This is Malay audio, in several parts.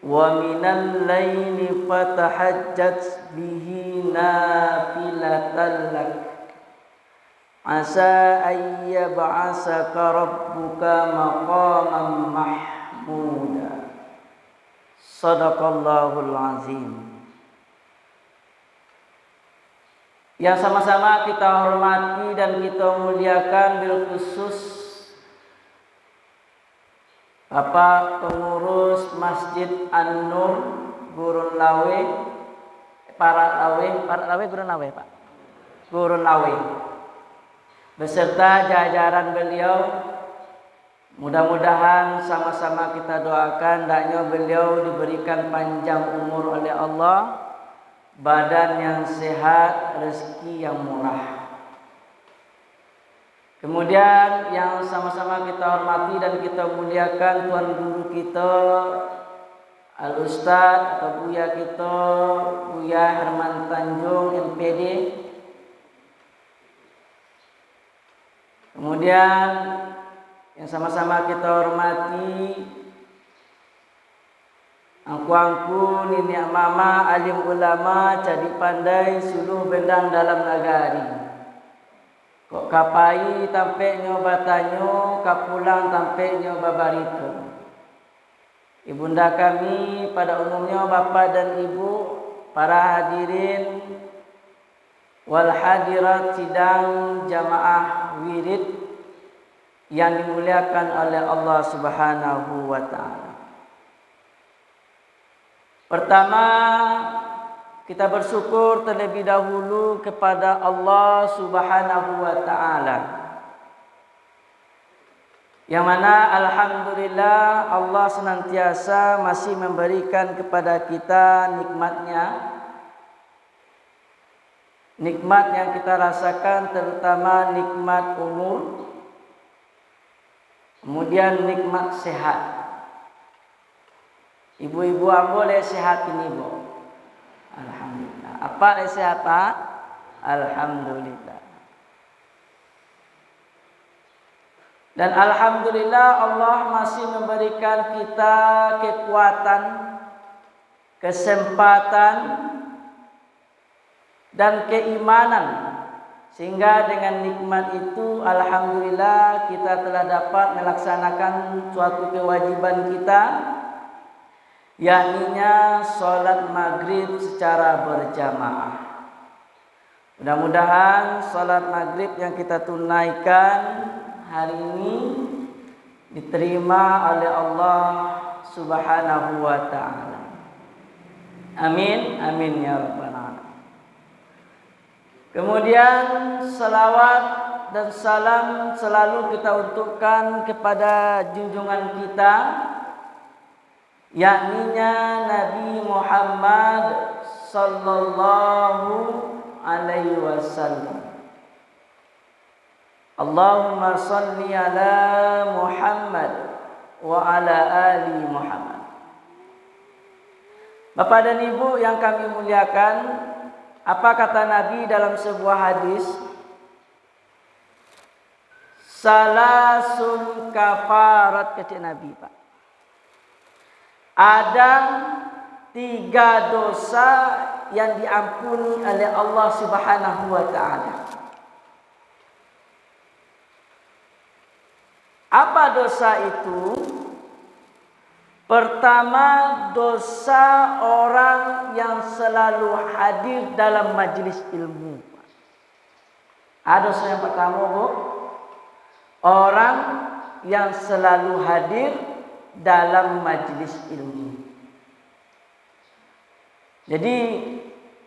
wa minal laili fatahajjat bihi nafilatan lak asa an yab'asaka rabbuka maqaman mahmuda. Sadaqallahul azim. Yang sama-sama kita hormati dan kita muliakan bil khusus Bapak pengurus Masjid An-Nur Gurun Lawe, Gurun Lawe beserta jajaran beliau. Mudah-mudahan sama-sama kita doakan hendaknya beliau diberikan panjang umur oleh Allah, badan yang sehat, rezeki yang murah. Kemudian yang sama-sama kita hormati dan kita muliakan tuan guru kita, Al-Ustadz atau Buya kita, Buya Herman Tanjung MPD. Kemudian yang sama-sama kita hormati angku-angku, nenek mama, alim ulama, cadi pandai, suluh bendang dalam nagari. Kok kapai tampe nyoba tanyo, kapulang tampe nyoba barito. Ibunda kami pada umumnya bapa dan ibu, para hadirin wal hadirat sidang jamaah wirid yang dimuliakan oleh Allah Subhanahu wa taala. Pertama, kita bersyukur terlebih dahulu kepada Allah Subhanahu wa taala. Yang mana alhamdulillah Allah senantiasa masih memberikan kepada kita nikmatnya. Nikmat yang kita rasakan terutama nikmat umur. Kemudian nikmat sehat. Ibu-ibu boleh sehat ini, Bu. Alhamdulillah. Apa sehat, Pak? Alhamdulillah. Dan alhamdulillah Allah masih memberikan kita kekuatan, kesempatan dan keimanan. Sehingga dengan nikmat itu alhamdulillah kita telah dapat melaksanakan suatu kewajiban kita, yakninya sholat maghrib secara berjamaah. Mudah-mudahan sholat maghrib yang kita tunaikan hari ini diterima oleh Allah Subhanahu wa ta'ala. Amin, amin ya rabbal alamin. Kemudian salawat dan salam selalu kita untukkan kepada junjungan kita, yakninya Nabi Muhammad sallallahu alaihi wasallam. Allahumma salli ala Muhammad wa ala ali Muhammad. Bapak dan Ibu yang kami muliakan, apa kata Nabi dalam sebuah hadis? Salasun kafarat, kata Nabi, Pak. Ada 3 dosa yang diampuni oleh Allah Subhanahu wa ta'ala. Apa dosa itu? Pertama, dosa orang yang selalu hadir dalam majlis ilmu. Ada dosa yang pertama, Bu. Orang yang selalu hadir dalam majlis ilmu. Jadi,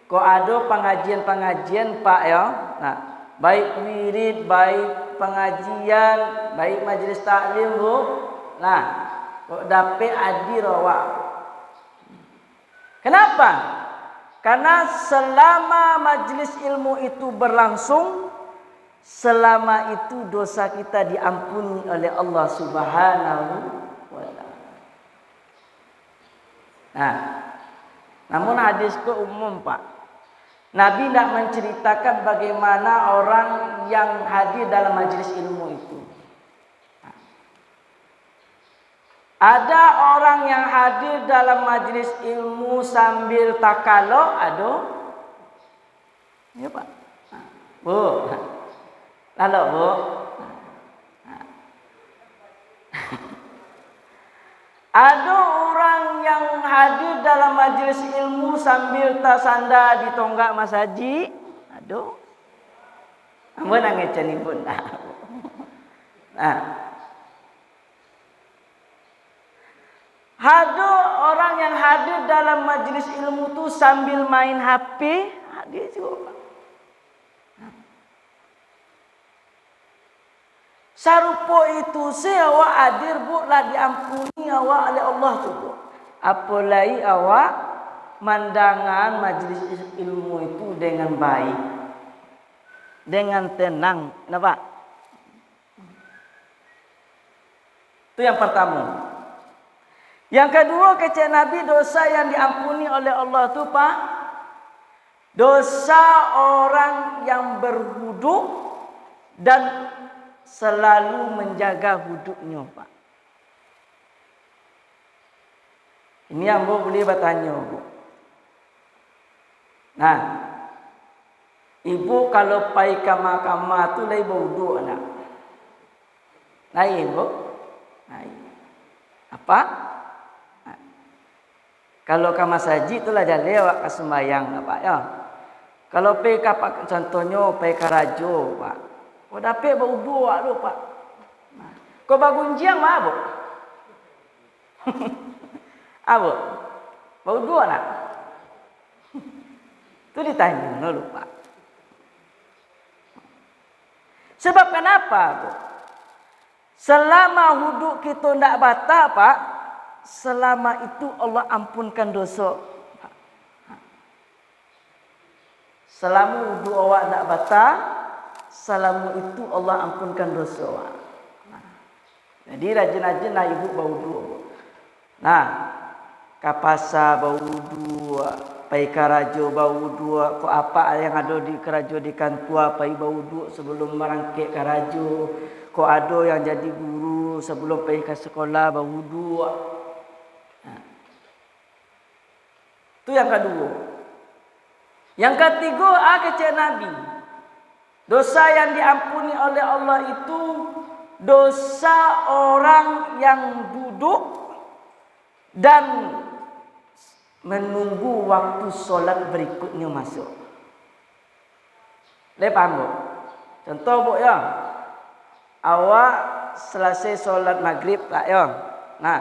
kok ada pengajian-pengajian, Pak, ya. Nah, baik wirid, baik pengajian, baik majlis taklim, Bu. Nah, kok dapat hadir awak. Kenapa? Karena selama majlis ilmu itu berlangsung, selama itu dosa kita diampuni oleh Allah Subhanahu wa ta'ala. Nah, namun hadis itu umum, Pak. Nabi tidak menceritakan bagaimana orang yang hadir dalam majlis ilmu itu. Ada orang yang hadir dalam majlis ilmu sambil takalok, aduh. Ya Pak. Bu. Lalu Bu. Ada orang yang hadir dalam majlis ilmu sambil tersandar di tonggak Mas Haji. Aduh. Ambo nangis cani pun. Nah. Ada orang yang hadir dalam majlis ilmu tu sambil main HP. Dia juga. Sarupo itu awak hadir bu lah diampuni awak oleh Allah tu bu. Apalagi awak mandangan majlis ilmu itu dengan baik, dengan tenang, nampak? Itu yang pertama. Yang kedua, kata Nabi, dosa yang diampuni oleh Allah tu Pak, dosa orang yang berwuduk dan selalu menjaga wuduknya Pak. Ini yang Bu boleh bertanya Bu. Nah, ibu kalau pergi kamar-kamar tu lagi berwuduk nak? Lain Bu? Lain. Apa? Kalau kamar saji itulah jalan awak ke sembahyang Pak ya. Kalau pergi kapak contohnya pergi ke rajo Pak. Kau dapat berwuduk awak tu Pak. Kau bagunjiang mah Bu? Apa? Berwuduk nak? Itu ditanya dulu Pak. Sebab kenapa Bu? Selama wuduk kita tidak batal Pak, selama itu Allah ampunkan dosa. Selama wuduk awak tidak batal, selama itu Allah ampunkan dosa awak. Jadi rajin-rajinlah ibu berwuduk. Nah, ke pasar berwuduk, pergi ke rajo berwuduk, kau apa yang ada di kerajo di kantor pergi berwuduk sebelum merangkik ke rajo. Kau ada yang jadi guru sebelum pergi ke sekolah berwuduk. Itu yang kedua. Yang ketiga, kata Nabi, dosa yang diampuni oleh Allah itu dosa orang yang duduk dan menunggu waktu solat berikutnya masuk. Lepas Bu. Contoh Bu ya. Awak selesai solat maghrib tak ya. Nah,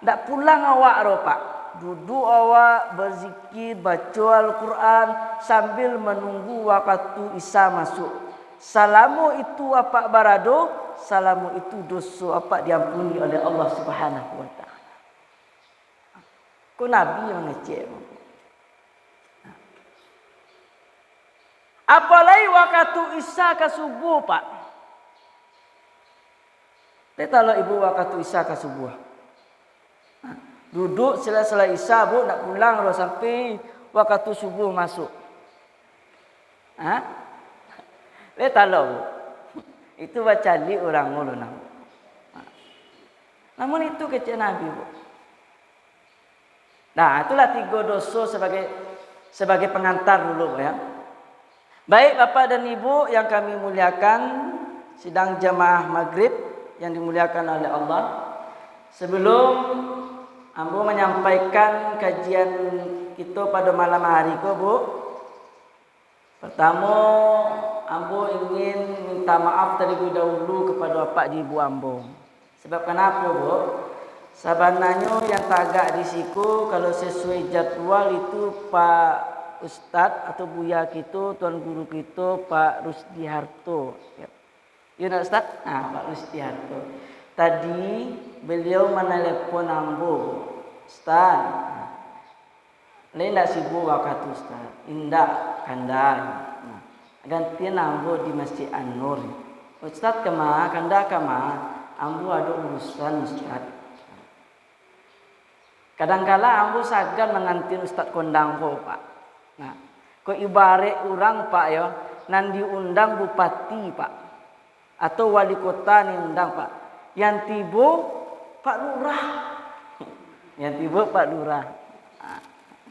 tak pulang awak Pak. Duduk awak berzikir, baca Al-Quran sambil menunggu waktu Isya masuk. Salamu itu apa barado? Salamu itu dosa apa diampuni oleh Allah Subhanahu wa taala. Ku Nabi yang ngecek. Apalagi waktu Isya ke subuh Pak. Kalau ibu waktu Isya ke subuh. Duduk selesai Isya Bu nak pulang dah sampai waktu subuh masuk. Tahu Bu. Itu baca li orang mulu nak. Namun itu kecil Nabi Bu. Nah, itulah 3 dosa sebagai pengantar dulu ya. Baik Bapak dan Ibu yang kami muliakan, sidang jamaah maghrib yang dimuliakan oleh Allah. Sebelum ambo menyampaikan kajian kita pada malam hari ko Bu. Pertama, ambo ingin minta maaf terlebih dahulu kepada Bapak Ibu ambo. Sebab kenapa Bu? Sebenarnya yang tagak di siku kalau sesuai jadwal itu Pak Ustadz atau Buya kita, Tuan Guru kita Pak Rusdi Harto. Ya nak Ustaz? Pak Rusdi Harto. Tadi beliau menelepon ambo. Ustaz, lain tak sibuk waktu Ustaz. Indah kandai. Gantian ambo di Masjid An-Nur. Ustaz kemana? Kanda kemana? Ambo ada urusan Ustaz. Kadang-kala ambo sagan mengantin Ustaz kondang ko Pak. Nah, ko ibarat orang Pak ya, nan diundang bupati Pak. Atau wali kota ni undang Pak. Yang tiba Pak Lurah. Yang tiba Pak Lurah.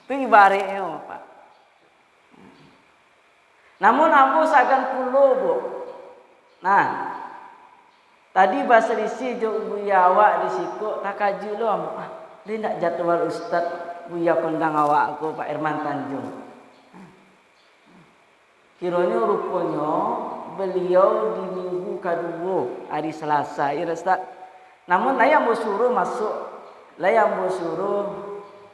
Itu ibaratnya Pak. Namun ambo sagan pulo bu. Nah, tadi bahasa risi jo buya awak di siku tak kaju lo ambo. Dia nak jadwal ustad buya kondang awak aku Pak Irman Tanjung. Kiranya rupanya beliau di minggu kedua hari Selasa ya Ustaz. Namun saya mau suruh masuk, saya mau suruh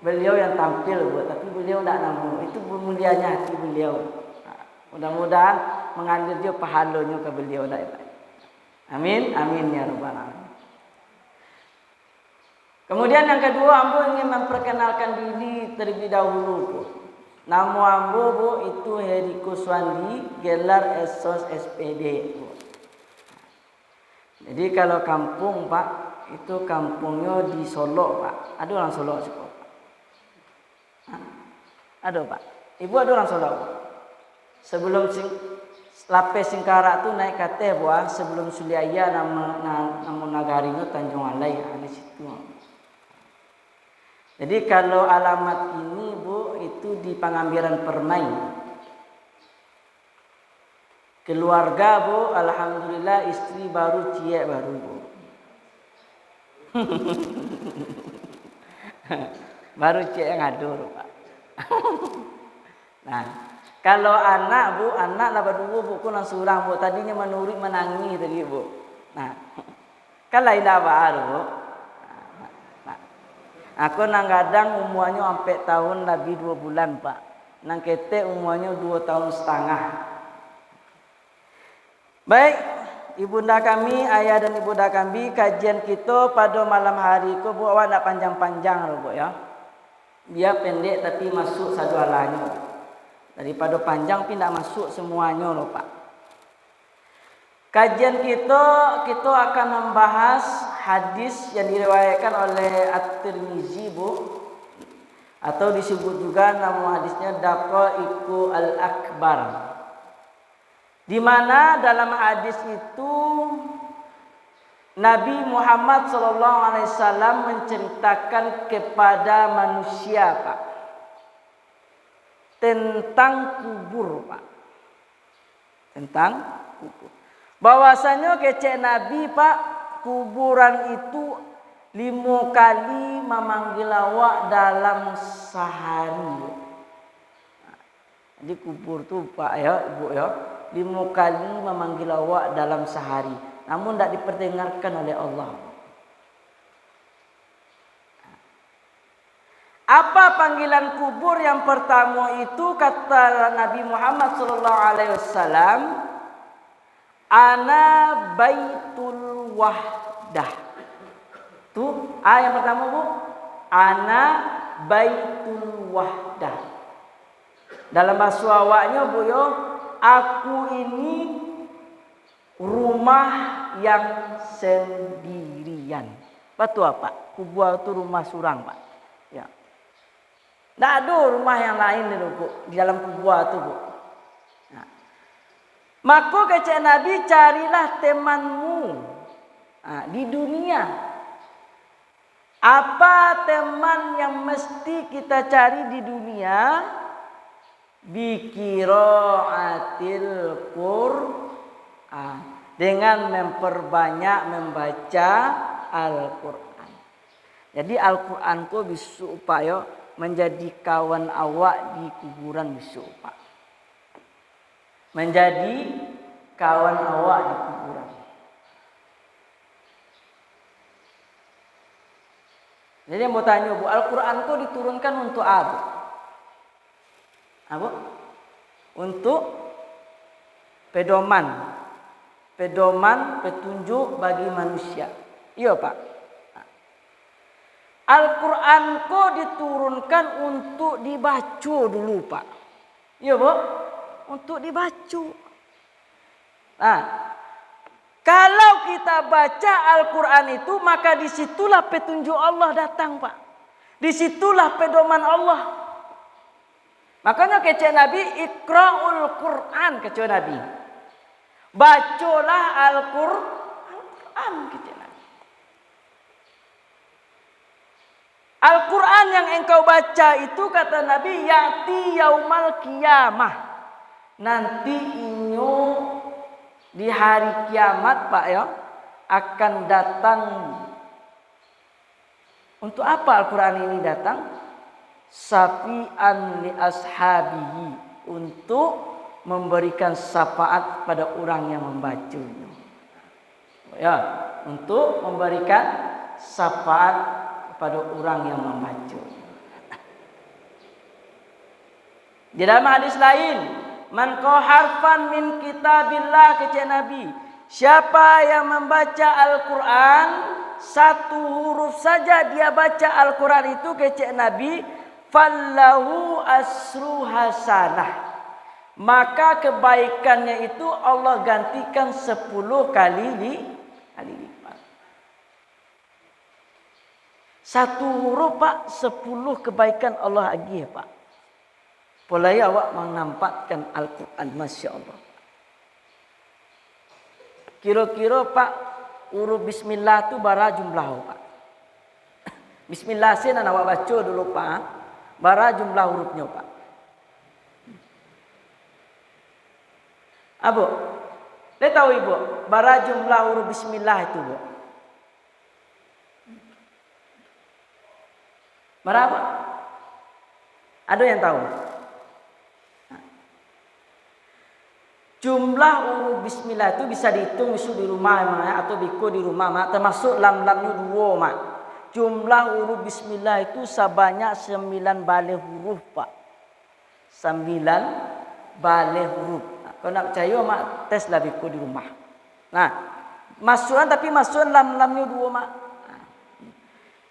beliau yang tampil bu, tapi beliau tidak namun itu mulianya hati beliau. Mudah-mudahan mengalir dia pahalanya ke beliau dah. Amin, amin ya rabbal alamin. Kemudian yang kedua, ambo ingin memperkenalkan diri terlebih dahulu bu. Nama ambo bu itu Heri Kuswandi, gelar Esos SPD bu. Jadi kalau kampung Pak, itu kampungnya di Solo Pak. Ada orang Solo sih Pak. Ada Pak. Ibu ada orang Solo. Sebelum Lape Singkara tu naik kate buah sebelum Suliaya nama nagarinya Tanjung Alai di situ. Jadi kalau alamat ini bu itu di Pangambiran Permai. Keluarga bu, alhamdulillah istri baru, ciek baru bu. Baru ciek yang adur Pak. Nah. Kalau anak bu, anak lah berdua bu, kurang surang bu. Tadinya menuri menangi tadi bu. Nah, kalau tidak baru bu. Nah, aku nang kadang umurnya sampai tahun lebih 2 bulan Pak. Nang kete umurnya 2 tahun setengah. Baik, ibunda kami, ayah dan ibunda kami, kajian kita pada malam hari ko bu awak nak panjang-panjang loh bu ya. Biar pendek tapi masuk satu alanya. Daripada panjang pindah masuk semuanya loh Pak. Kajian kita akan membahas hadis yang diriwayatkan oleh At-Tirmizi bu, atau disebut juga nama hadisnya Daqaiqu Al-Akbar. Di mana dalam hadis itu Nabi Muhammad SAW menceritakan kepada manusia Pak tentang kubur Pak. Tentang kubur. Bahwasanya kecek Nabi Pak, kuburan itu 5 kali memanggil awak dalam sehari. Jadi kubur tu Pak ya, Ibu ya, 5 kali memanggil awak dalam sehari. Namun tidak diperdengarkan oleh Allah. Apa panggilan kubur yang pertama itu kata Nabi Muhammad SAW, ana baitul wahdah. Tu yang pertama bu, ana baitul wahdah. Dalam bahasa awaknya bu yo, aku ini rumah yang sendirian. Betul apa? Kubur itu rumah surang Pak. Ya. Tidak ada rumah yang lain di dalam kubur itu bu. Nah. Maka kata Nabi, carilah temanmu di dunia. Apa teman yang mesti kita cari di dunia? Biqiraatil Qur'an. Dengan memperbanyak membaca Al-Quran. Jadi Al-Quran itu bisa supaya menjadi kawan awak di kuburan besok Pak. Menjadi kawan awak di kuburan. Jadi yang mau tanya bu, Al-Quran itu diturunkan untuk apa? Apa? Untuk pedoman. Pedoman, petunjuk bagi manusia. Iya Pak. Al-Quran kok diturunkan untuk dibaca dulu Pak. Iya Bu? Untuk dibaca. Nah, kalau kita baca Al-Quran itu, maka disitulah petunjuk Allah datang Pak. Disitulah pedoman Allah. Makanya kata Nabi, Iqra'ul Quran kata Nabi. Bacalah Al-Quran kata Nabi. Al-Quran yang engkau baca itu kata Nabi ya'ti yaumal qiyamah. Nanti inyo di hari kiamat Pak ya akan datang. Untuk apa Al-Quran ini datang? Syafi'an li ashabihi, untuk memberikan syafaat pada orang yang membacanya. Ya, untuk memberikan syafaat kepada orang yang membaca. Di dalam hadis lain, man qara harfan min kitabillah, kata Nabi, siapa yang membaca Al-Quran satu huruf saja dia baca Al-Quran itu, kata Nabi, fallahu asru hasanah, maka kebaikannya itu Allah gantikan 10 kali lipat. Satu huruf Pak, 10 kebaikan Allah bagi ya Pak. Polai awak menampakkan Al-Quran, Masya Allah. Kira-kira Pak, huruf bismillah tu bara jumlah Pak. Bismillah sin awak baca dulu Pak. Bara jumlah hurufnya Pak. Abu, saya tahu Ibu, bara jumlah huruf bismillah itu Bu. Berapa? Ada yang tahu? Jumlah huruf bismillah itu bisa dihitung di rumah atau biko di rumah termasuk lam-lamnya 2 mak. Jumlah huruf bismillah itu sebanyak 9 balih huruf Pak. 9 balih huruf. Kalau nak percaya mak tes lah biko di rumah. Nah, masukan tapi masukan lam-lamnya 2 mak.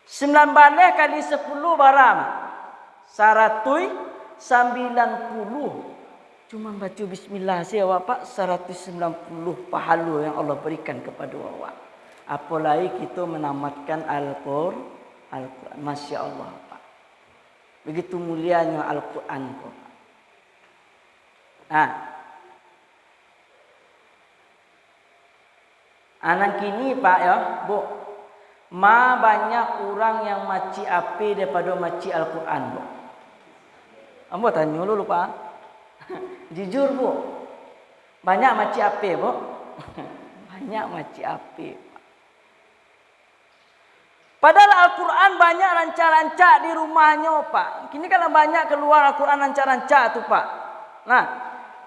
9 balih kali 10 barang 190. Cuma baca bismillah saya awak Pak, 190 pahala yang Allah berikan kepada awak. Apalagi kita menamatkan Al-Quran. Masya Allah Pak. Begitu mulianya Al-Quran Pak. Nah, anak kini Pak ya Bu, banyak orang yang maci api daripada maci Al-Quran Bu. Ambo tanya dulu Pak. Jujur Bu, banyak maci api Bu. Banyak maci api. Padahal Al-Quran banyak rancak-rancak di rumahnya Pak. Kini kalau banyak keluar Al-Quran rancak-rancak tu Pak. Nah,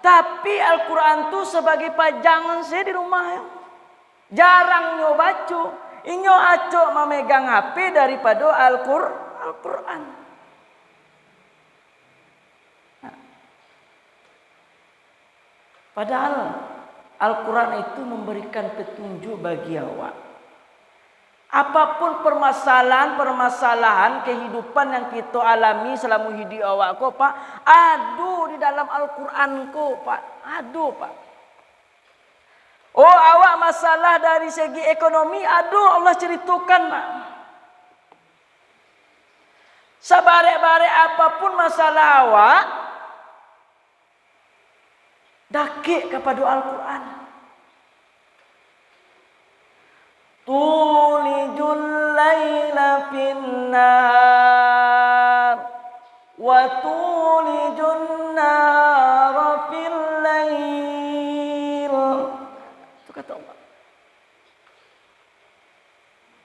tapi Al-Quran tu sebagai pajangan saya di rumah. Jarang nyo baca. Inyo acok memegang HP daripada Al-Quran. Padahal Al-Quran itu memberikan petunjuk bagi awak. Apapun permasalahan kehidupan yang kita alami selama hidup awak ko Pak, adu di dalam Al-Quran ko Pak. Adu Pak. Oh awak masalah dari segi ekonomi, aduh Allah ceritakan Pak. Sebarek-barek apapun masalah awak, dakik kepada Al-Quran. Tulijul laila fin nahar wa tulijun nahara fil lail. Itu kata Allah.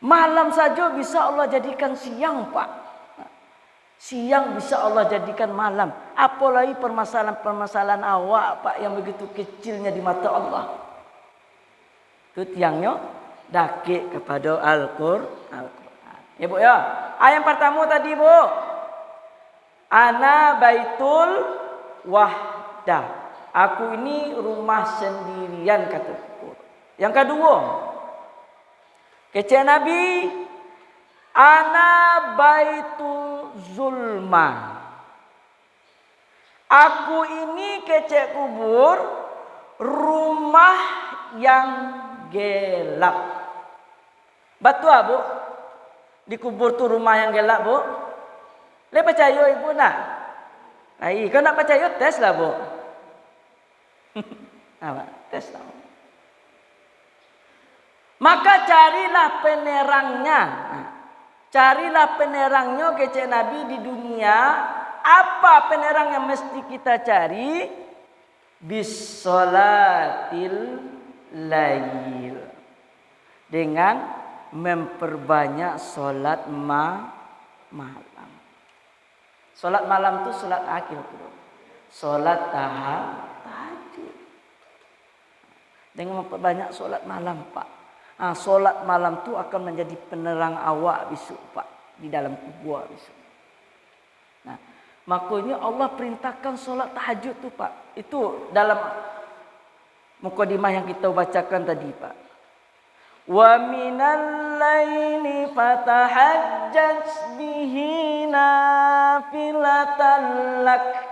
Malam saja bisa Allah jadikan siang Pak. Siang bisa Allah jadikan malam. Apalagi permasalahan-permasalahan awak Pak yang begitu kecilnya di mata Allah. Itu tiangnya dakik kepada Al-Quran. Ya Bu ya. Ayat pertama tadi Bu. Ana baitul wahdah. Aku ini rumah sendirian kata Allah. Yang kedua. Kecil Nabi. Ana baitul zulma. Aku ini kecek kubur rumah yang gelap. Betul Bu? Dikubur tu rumah yang gelap Bu? Le percaya ibu nak? Ai, kau nak percaya tes lah Bu. Apa? Tes lah. Maka carilah penerangnya. Carilah penerangnya kece Nabi di dunia. Apa penerang yang mesti kita cari? Bisolatil lail. Dengan memperbanyak solat malam. Solat malam itu solat akhir. Solat tahajud. Dengan memperbanyak solat malam, Pak. Solat malam tu akan menjadi penerang awak besok, Pak, di dalam kubur besok. Nah, makanya Allah perintahkan solat tahajud tu, Pak. Itu dalam mukadimah yang kita bacakan tadi, Pak. Wa minal laili fatahajjat bihi nafilatan lak.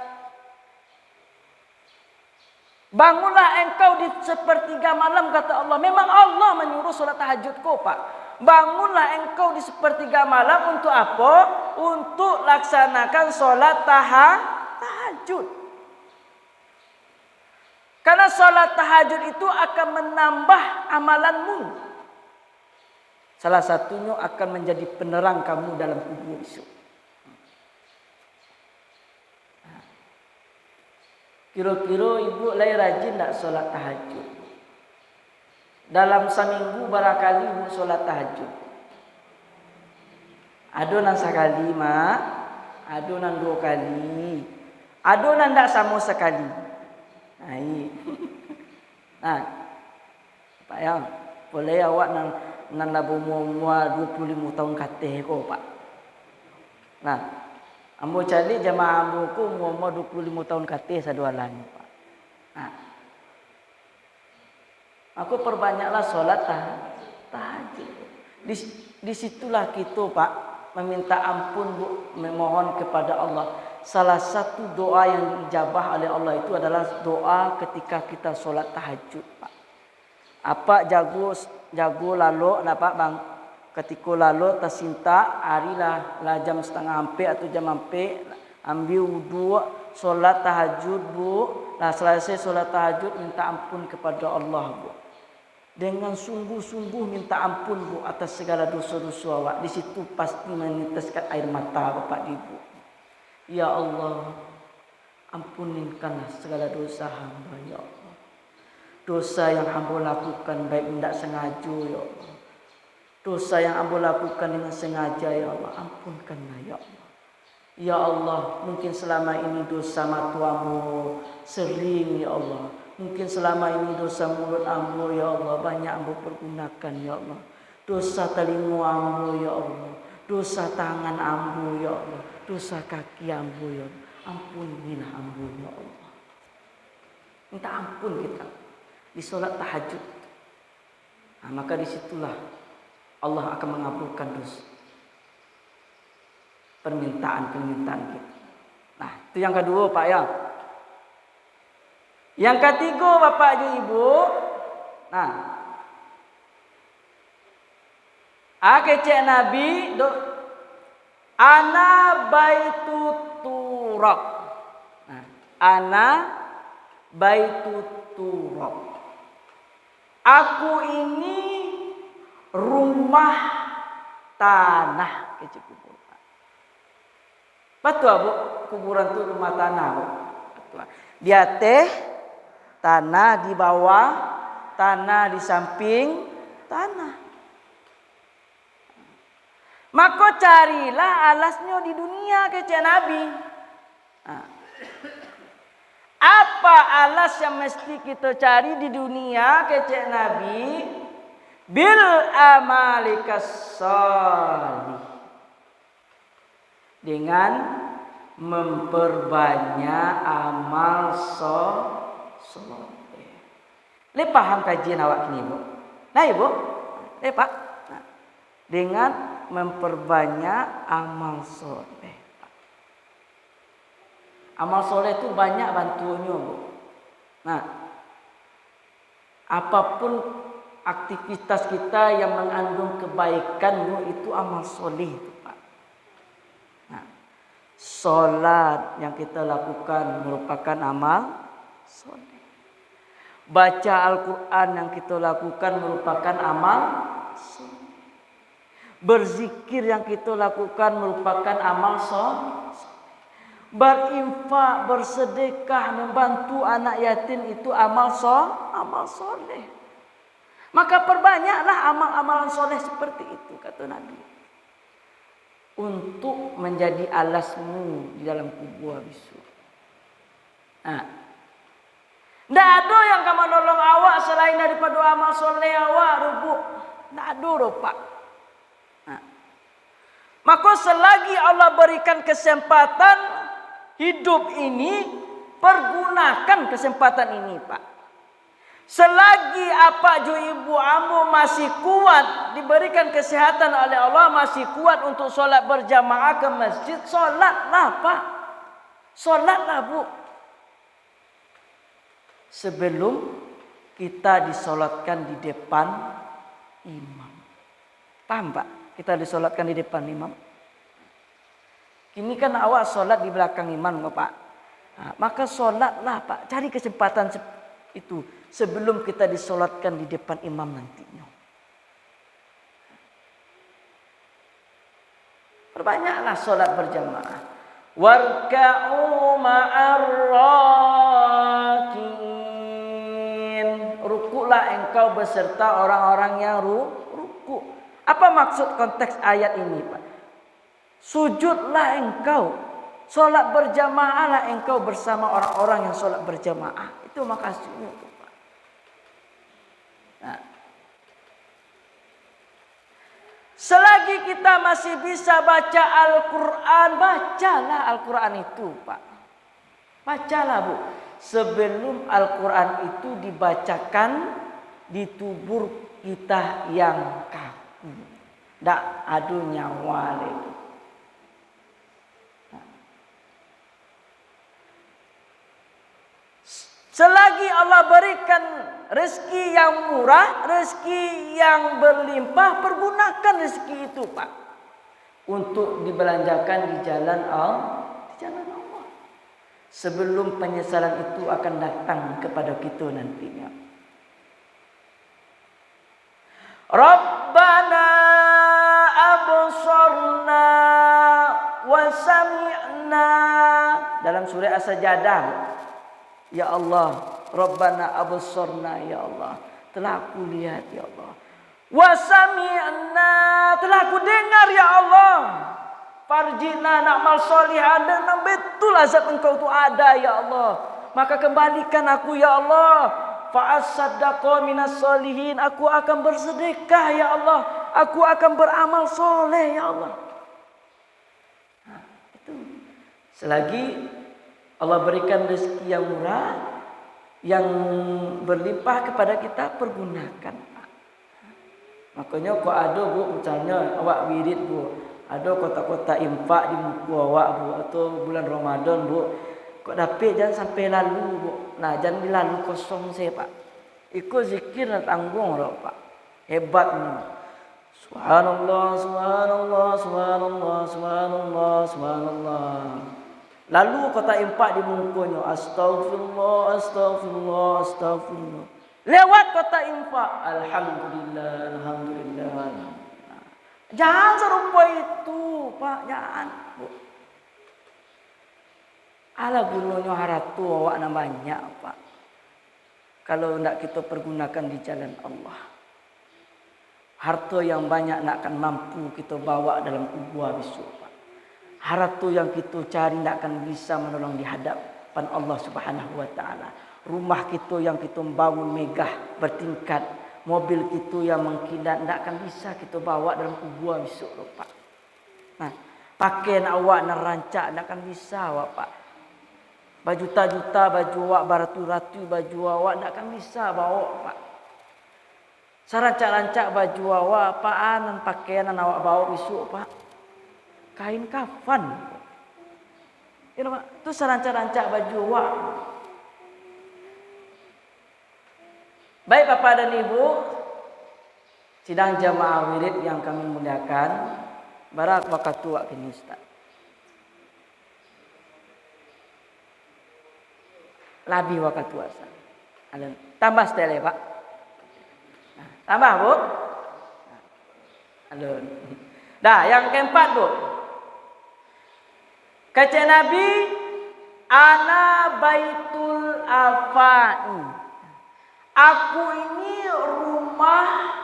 Bangunlah engkau di sepertiga malam, kata Allah. Memang Allah menyuruh solat tahajud kau, Pak. Bangunlah engkau di sepertiga malam untuk apa? Untuk laksanakan solat tahajud. Karena solat tahajud itu akan menambah amalanmu. Salah satunya akan menjadi penerang kamu dalam kubur esok. Kira-kira ibu lai rajin tak solat tahajud? Dalam seminggu barangkali ibu solat tahajud. Adonan sekali, Mak. Adonan 2 kali. Adonan tak sama sekali. Nah, Pak ya, boleh awak nan labu mua 25 tahun kateh ko, Pak. Nah, ambo cari jamaah ambo ku umur 25 tahun kateh sadualan, Pak. Nah, aku perbanyaklah solat tahajud. Di situlah kita, Pak, meminta ampun, Bu, memohon kepada Allah. Salah satu doa yang diijabah oleh Allah itu adalah doa ketika kita solat tahajud, Pak. Apa jago lalu, Pak, Bang? Ketika lalu tersinta, harilah jam setengah ampe atau jam ampe, ambil wudu, solat tahajud, Bu. Nah, selesai solat tahajud, minta ampun kepada Allah, Bu. Dengan sungguh-sungguh minta ampun, Bu, atas segala dosa-dosa awak. Di situ pasti meneteskan air mata Bapak Ibu. Ya Allah, ampunikanlah segala dosa hamba, ya Allah. Dosa yang hamba lakukan baik tidak sengaja, ya Allah. Dosa yang hamba lakukan dengan sengaja, ya Allah, ampunkanlah, ya Allah. Ya Allah, mungkin selama ini dosa mata hamba sering, ya Allah. Mungkin selama ini dosa mulut hamba, ya Allah, banyak hamba pergunakan, ya Allah. Dosa telinga hamba, ya Allah. Dosa tangan hamba, ya Allah. Dosa kaki hamba, ya Allah. Ampunilah hamba, ya Allah. Minta ampun kita di solat tahajud. Nah, maka disitulah Allah akan mengabulkan dosa permintaan-permintaan kita. Nah, itu yang kedua, Pak ya. Yang ketiga, Bapak dan Ibu. Nah, kecek Nabi ana baitut turab. Nah, ana baitut turab. Aku ini rumah tanah, kecek kubur. Betul, Bu? Kuburan itu rumah tanah, Bu. Betul. Di atas tanah, di bawah tanah, di samping tanah. Maka carilah alasnya di dunia, kecek Nabi. Nah, apa alas yang mesti kita cari di dunia, kecek Nabi? Bil amalikas salih. Dengan memperbanyak amal soleh. Le paham kajian awak ini, Bu? Nah, Ibu. Pak. Nah, dengan memperbanyak amal soleh. Amal soleh itu banyak bantuannya, Bu. Nah, apapun aktivitas kita yang mengandung kebaikan, Bu, itu amal soleh, Pak. Nah, solat yang kita lakukan merupakan amal soleh. Baca Al-Quran yang kita lakukan merupakan amal soleh. Berzikir yang kita lakukan merupakan amal soleh. Berinfak, bersedekah, membantu anak yatim itu amal soleh. Maka perbanyaklah amal-amalan soleh seperti itu, kata Nabi. Untuk menjadi alasmu di dalam kubur bisu. Nah, tidak ada yang kamu nolong awak selain daripada amal soleh awak, rubuk. Tidak ada, Pak. Nah, maka selagi Allah berikan kesempatan hidup ini, pergunakan kesempatan ini, Pak. Selagi apa ju ibu ambu masih kuat, diberikan kesehatan oleh Allah, masih kuat untuk solat berjamaah ke masjid, solatlah, Pak. Solatlah, Bu. Sebelum kita disolatkan di depan imam. Paham, Pak? Kita disolatkan di depan imam. Kini kan awak solat di belakang imam, Pak. Nah, maka solatlah, Pak. Cari kesempatan itu sebelum kita disolatkan di depan imam nantinya. Perbanyaklah solat berjamaah. Warka'u ma'ar rakiin. Rukuklah engkau beserta orang-orang yang ruku. Apa maksud konteks ayat ini, Pak? Sujudlah engkau, solat berjamaahlah engkau bersama orang-orang yang solat berjamaah. Itu maksudnya, Pak. Nah, selagi kita masih bisa baca Al-Quran, bacalah Al-Quran itu, Pak. Bacalah, Bu. Sebelum Al-Quran itu dibacakan di tubuh kita yang kaku. Tak ada nyawa lagi. Selagi Allah berikan rezeki yang murah, rezeki yang berlimpah, pergunakan rezeki itu, Pak, untuk dibelanjakan di jalan Allah. Sebelum penyesalan itu akan datang kepada kita nantinya. Rabbana absarna wa sami'na, dalam surah As-Sajdah. Ya Allah, Rabbana absarna, ya Allah, telah aku lihat, ya Allah. Wa sami'na, telah aku dengar, ya Allah. Farjina na'mal sholihan, dan betul azab engkau itu ada, ya Allah. Maka kembalikan aku, ya Allah. Fa'asaddaqa minas sholihin, aku akan bersedekah, ya Allah. Aku akan beramal soleh, ya Allah. Nah, itu. Selagi Allah berikan rezeki yang murah, yang berlimpah kepada kita, pergunakan. Makanya kok ada, Bu, misalnya awak wirid, Bu, ada kotak-kotak infak di muka awak, Bu, atau bulan Ramadan, Bu, kok dapat jangan sampai lalu, Bu. Nah, jangan dilalu kosong saya, Pak. Ikut zikir dan tanggung loh, Pak. Hebatnya. Subhanallah, subhanallah, subhanallah, subhanallah, subhanallah. Lalu kata impak di mukanya, astagfirullah, astagfirullah, astagfirullah. Lewat kata impak, alhamdulillah, alhamdulillah. Nah, jangan serupa itu, Pak, jangan. Ala gunanya haratu awak na banyak, Pak. Kalau tidak kita pergunakan di jalan Allah, harta yang banyak nak akan mampu kita bawa dalam kubur besok, Pak. Harta yang kita cari tidak akan bisa menolong di hadapan Allah Subhanahu wa taala. Rumah kita yang kita bangun megah bertingkat, mobil kita yang mengkilat tidak akan bisa kita bawa dalam kubur besok, Pak. Nah, pakaian awak nak rancak tidak akan bisa awak, Pak. Baju juta-juta, baju awak beratus-ratus, baju awak tidak akan bisa bawa, Pak. Sarancak-rancak baju awak, apaan dan pakaian yang awak bawa besok, Pak. Kain kafan. Ya, Pak. Itu sarancak-rancak baju awak. Baik Bapak dan Ibu, sidang jamaah wirid yang kami muliakan, barak waktu kini Ustaz. Labi waktu puasa. Tambah setelah, Pak. Nah, tambah, Bu. Alun. Dah, yang keempat Bu. Kata Nabi, ana baitul afai. Aku ini rumah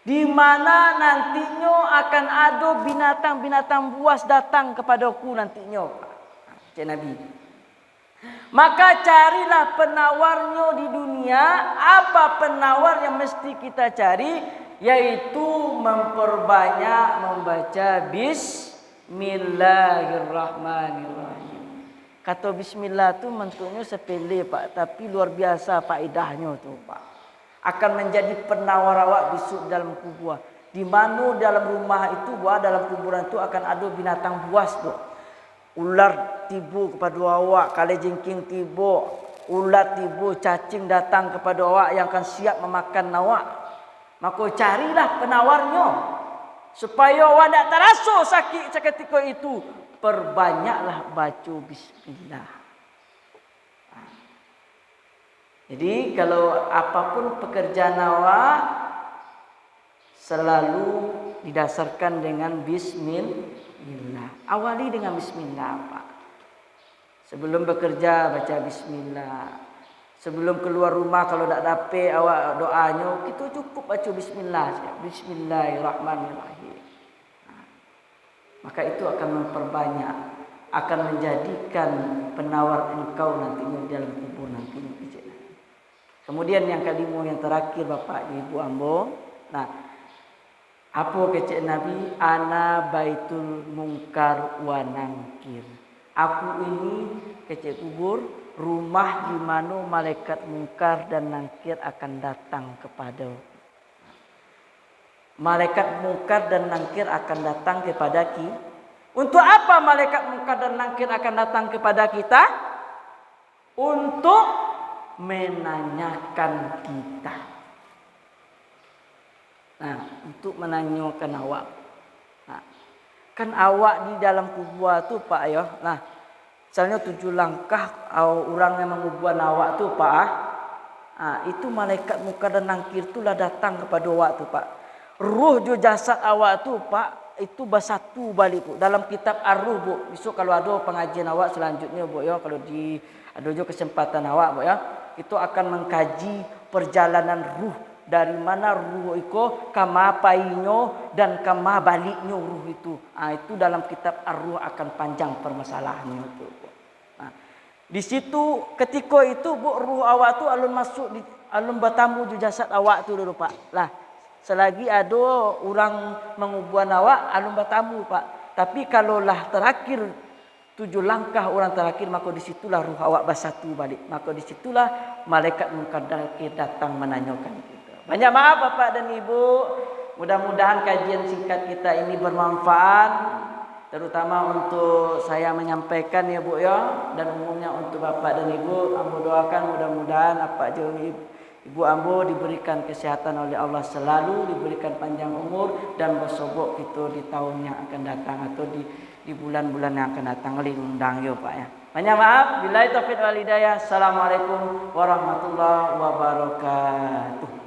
di mana nantinya akan ada binatang-binatang buas datang kepadaku nantinya. Kata Nabi. Maka carilah penawarnya di dunia. Apa penawar yang mesti kita cari? Yaitu memperbanyak membaca Bismillahirrahmanirrahim. Kata Bismillah tu bentuknya sepele Pak, tapi luar biasa faedahnya tu Pak. Akan menjadi penawar awak besok dalam kubur. Di mana dalam rumah itu, dalam kuburan itu akan ada binatang buas tu. Ular tiba kepada awak, kalajengking tiba, ulat tiba, cacing datang kepada awak yang akan siap memakan awak. Maka carilah penawarnya supaya awak tak terasa sakit seketika itu. Perbanyaklah baca Bismillah. Jadi kalau apapun pekerjaan awak selalu didasarkan dengan Bismillah. Awali dengan Bismillah Pak. Sebelum bekerja baca Bismillah. Sebelum keluar rumah kalau tak dapat awak doanya, kita cukup baca Bismillah. Bismillahirrahmanirrahim. Maka itu akan memperbanyak, akan menjadikan penawar engkau nantinya dalam kubur nantinya. Kemudian yang kelima, yang terakhir Bapak Ibu Ambo. Nah, apa kata Nabi? Ana baitul mungkar wa nangkir. Aku ini kata kubur, rumah di mana malaikat mungkar dan nangkir akan datang kepada. Malaikat mungkar dan nangkir akan datang kepada kita. Untuk apa malaikat mungkar dan nangkir akan datang kepada kita? Untuk menanyakan kita. Nah, untuk menanyakan awak. Nah, kan awak di dalam kubur tu Pak ya. Nah, misalnya 7 langkah orang yang menguburan awak tu Pak. Itu malaikat mungkar dan nangkir itulah datang kepada awak tu Pak. Ruh jo jasad awak tu Pak, itu bersatu balik Bu. Dalam kitab Ar-Ruh Bu. Besok kalau ada pengajian awak selanjutnya Bu ya, kalau ada jo kesempatan awak Bu ya, itu akan mengkaji perjalanan ruh. Dari mana ruh itu, kama painya dan kama baliknya ruh itu. Itu dalam kitab Ar-Ruh akan panjang permasalahannya itu Bu. Di situ ketika itu Bu, ruh awak tu alun masuk di alun bertamu di jasad awak tu dulu Pak. Lah, selagi ada orang menguburan awak, alun bertamu Pak. Tapi kalaulah terakhir 7 langkah orang terakhir, maka disitulah ruh awak bersatu balik. Maka disitulah malaikat mungkar datang menanyakan kita. Banyak maaf Bapak dan Ibu. Mudah-mudahan kajian singkat kita ini bermanfaat. Terutama untuk saya menyampaikan ya Bu ya. Dan umumnya untuk Bapak dan Ibu. Ambo doakan mudah-mudahan apa jauh Ibu Ambo diberikan kesehatan oleh Allah selalu, diberikan panjang umur dan bersobok kita di tahun yang akan datang atau di bulan-bulan yang akan datang. Undang ya Pak ya. Banyak maaf. Billahi taufiq wal hidayah. Assalamualaikum warahmatullahi wabarakatuh.